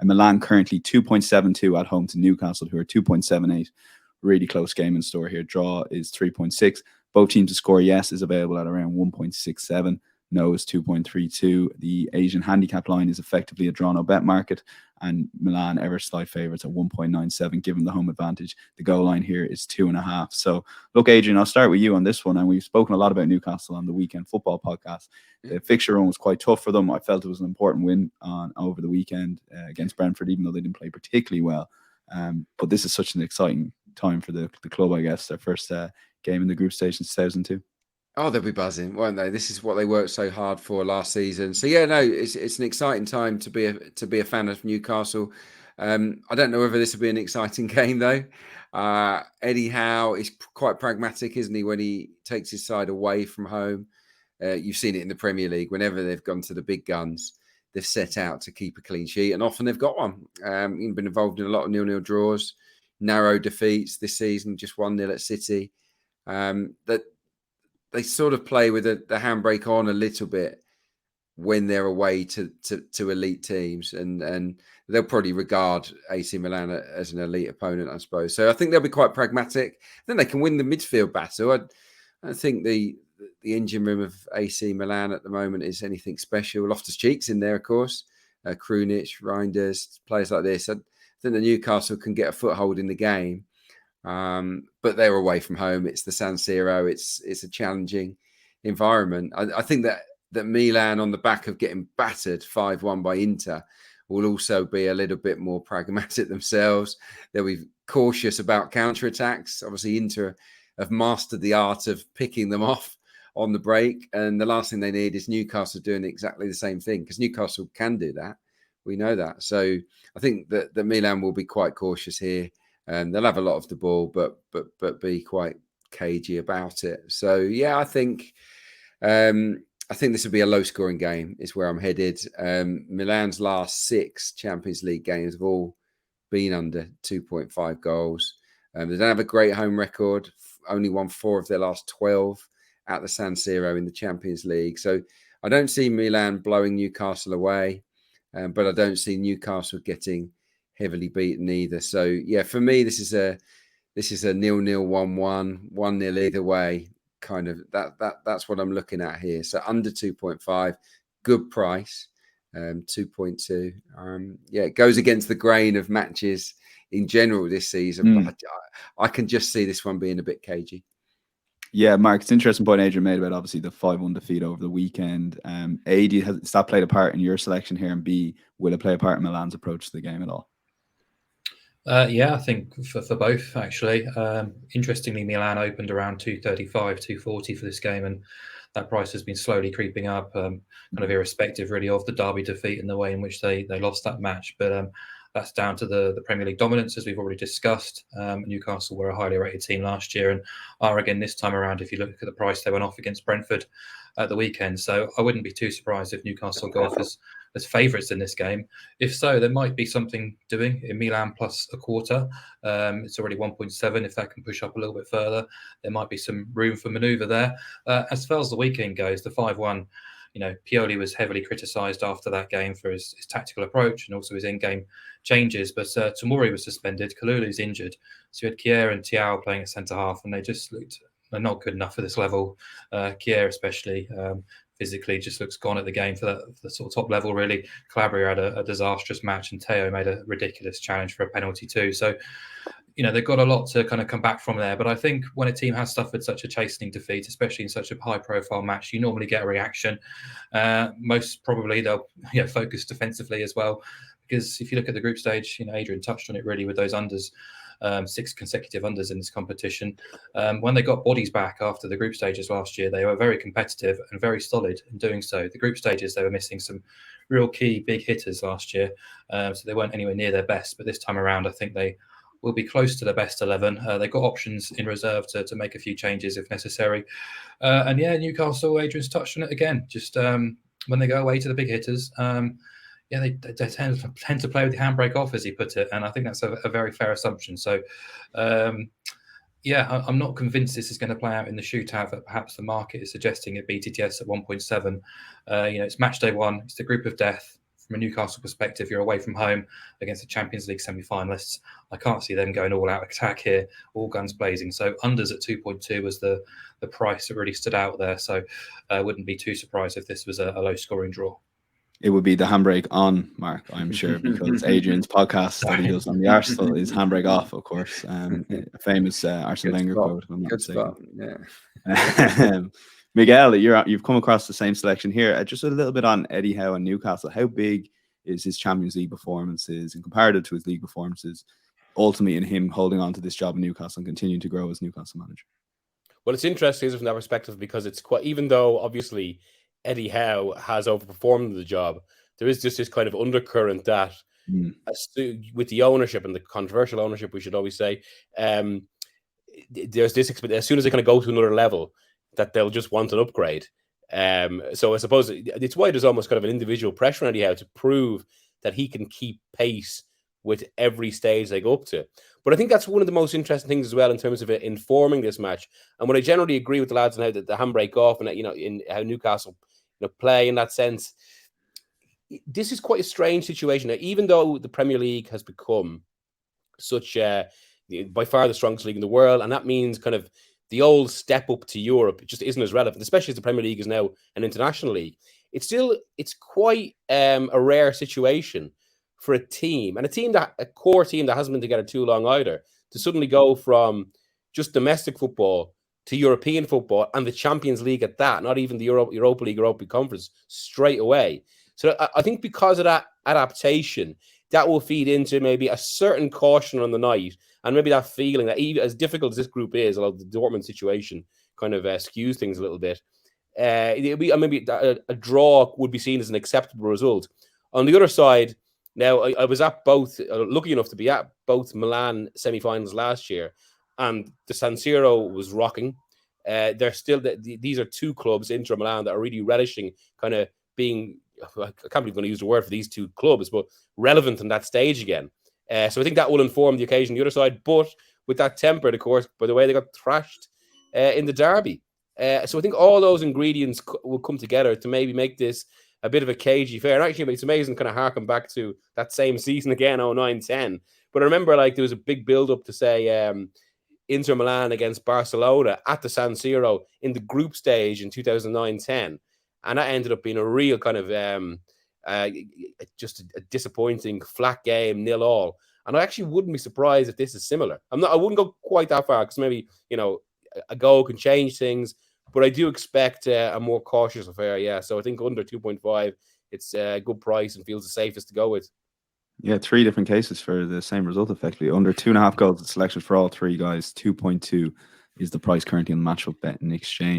And Milan currently 2.72 at home to Newcastle, who are 2.78. Really close game in store here. Draw is 3.6. Both teams to score yes is available at around 1.67. No is 2.32. The Asian handicap line is effectively a draw no bet market, and Milan ever slight favourites at 1.97, given the home advantage. The goal line here is 2.5. So, look, Adrian, I'll start with you on this one. And we've spoken a lot about Newcastle on the Weekend Football podcast. The fixture run was quite tough for them. I felt it was an important win over the weekend against Brentford, even though they didn't play particularly well. But this is such an exciting time for the club, I guess. Their first game in the group stage since 2002. Oh, they'll be buzzing, won't they? This is what they worked so hard for last season. So yeah, no, it's an exciting time to be a fan of Newcastle. I don't know whether this will be an exciting game though. Eddie Howe is quite pragmatic, isn't he, when he takes his side away from home? You've seen it in the Premier League. Whenever they've gone to the big guns, they've set out to keep a clean sheet, and often they've got one. You've been involved in a lot of 0-0 draws, narrow defeats this season, just 1-0 at City. That they sort of play with the handbrake on a little bit when they're away to elite teams, and they'll probably regard AC Milan as an elite opponent, I suppose. So I think they'll be quite pragmatic. I think they can win the midfield battle. I think the engine room of AC Milan at the moment is anything special. Loftus-Cheek's in there, of course. Krunic, Reinders, players like this. I think the Newcastle can get a foothold in the game. But they're away from home. It's the San Siro. It's a challenging environment. I think that Milan, on the back of getting battered 5-1 by Inter, will also be a little bit more pragmatic themselves. They'll be cautious about counter-attacks. Obviously, Inter have mastered the art of picking them off on the break, and the last thing they need is Newcastle doing exactly the same thing, because Newcastle can do that. We know that. So I think that Milan will be quite cautious here. They'll have a lot of the ball, but be quite cagey about it. So yeah, I think this will be a low-scoring game. Is where I'm headed. Milan's last 6 Champions League games have all been under 2.5 goals. They don't have a great home record. Only won 4 of their last 12 at the San Siro in the Champions League. So I don't see Milan blowing Newcastle away, but I don't see Newcastle getting heavily beaten either. So yeah, for me, this is a 0-0, 1-1, 1-0 either way. Kind of that's what I'm looking at here. So under 2.5, good price. 2.2. Yeah, it goes against the grain of matches in general this season. But I can just see this one being a bit cagey. Yeah, Mark, it's an interesting point Adrian made about obviously the 5-1 defeat over the weekend. A, has that played a part in your selection here? And B, will it play a part in Milan's approach to the game at all? Yeah, I think for both, actually. Interestingly, Milan opened around 235, 240 for this game, and that price has been slowly creeping up, kind of irrespective, really, of the Derby defeat and the way in which they lost that match. But that's down to the Premier League dominance, as we've already discussed. Newcastle were a highly rated team last year and are again this time around, if you look at the price they went off against Brentford at the weekend. So I wouldn't be too surprised if Newcastle go off as favourites in this game. If so, there might be something doing in Milan plus a quarter. It's already 1.7. If that can push up a little bit further, there might be some room for manoeuvre there. As far as the weekend goes, the 5-1, Pioli was heavily criticised after that game for his tactical approach and also his in-game changes. But Tomori was suspended. Kalulu's injured. So you had Kier and Thiaw playing at centre-half, and they just looked not good enough for this level. Kier especially physically just looks gone at the game for the sort of top level, really. Calabria had a disastrous match, and Teo made a ridiculous challenge for a penalty too. So, they've got a lot to kind of come back from there. But I think when a team has suffered such a chastening defeat, especially in such a high-profile match, you normally get a reaction. Most probably they'll focus defensively as well. Because if you look at the group stage, Adrian touched on it really with those unders. 6 consecutive unders in this competition. When they got bodies back after the group stages last year, they were very competitive and very solid in doing so. The group stages, they were missing some real key big hitters last year, so they weren't anywhere near their best. But this time around, I think they will be close to the best 11. They've got options in reserve to make a few changes if necessary. And yeah, Newcastle, Adrian's touched on it again. Just when they go away to the big hitters, they tend to play with the handbrake off, as he put it, and I think that's a very fair assumption. So, I'm not convinced this is going to play out in the shootout that perhaps the market is suggesting at BTTS at 1.7. It's match day 1. It's the group of death. from a Newcastle perspective, you're away from home against the Champions League semi-finalists. I can't see them going all out attack here, all guns blazing. So unders at 2.2 was the price that really stood out there. So I wouldn't be too surprised if this was a low scoring draw. It would be the handbrake on, Mark, I'm sure, because Adrian's podcast that he does on the Arsenal is handbrake off, of course. A famous Arsene Wenger quote. Good spot. Yeah. Miguel, you've come across the same selection here. Just a little bit on Eddie Howe and Newcastle. How big is his Champions League performances and comparative to his league performances, ultimately in him holding on to this job in Newcastle and continuing to grow as Newcastle manager? Well, it's interesting from that perspective because it's quite, even though obviously Eddie Howe has overperformed the job, there is just this kind of undercurrent that with the ownership and the controversial ownership, we should always say, there's this, as soon as they kind of go to another level, that they'll just want an upgrade. So I suppose it's why there's almost kind of an individual pressure on Eddie Howe to prove that he can keep pace with every stage they go up to. But I think that's one of the most interesting things as well in terms of it informing this match. And what I generally agree with the lads on how the handbrake off and, in how Newcastle play in that sense, this is quite a strange situation. Now, even though the Premier League has become such by far the strongest league in the world, and that means kind of the old step up to Europe just isn't as relevant, especially as the Premier League is now an international league. It's quite a rare situation for a team, and a core team that hasn't been together too long either, to suddenly go from just domestic football to European football and the Champions League at that, not even the Europa League, Europa Conference, straight away. So I think because of that adaptation, that will feed into maybe a certain caution on the night, and maybe that feeling that even as difficult as this group is, although the Dortmund situation kind of skews things a little bit, it'll be maybe a draw would be seen as an acceptable result. On the other side, now I was at both, lucky enough to be at both Milan semi-finals last year, and the San Siro was rocking. They're still these are two clubs, Inter Milan, that are really relishing kind of being, I can't believe I'm going to use the word for these two clubs, but relevant on that stage again. So I think that will inform the occasion on the other side, but with that tempered, of course, by the way they got thrashed in the derby. So I think all those ingredients will come together to maybe make this a bit of a cagey affair. And actually, it's amazing kind of harken back to that same season again, 09-10. But I remember there was a big build-up to say Inter Milan against Barcelona at the San Siro in the group stage in 2009-10. And that ended up being a real kind of just a disappointing, flat game, 0-0. And I actually wouldn't be surprised if this is similar. I wouldn't go quite that far because maybe, a goal can change things. But I do expect a more cautious affair, yeah. So I think under 2.5, it's a good price and feels the safest to go with. Yeah, 3 different cases for the same result, effectively. Under 2.5 goals, the selection for all 3 guys. 2.2 is the price currently on Matchup Bet in exchange.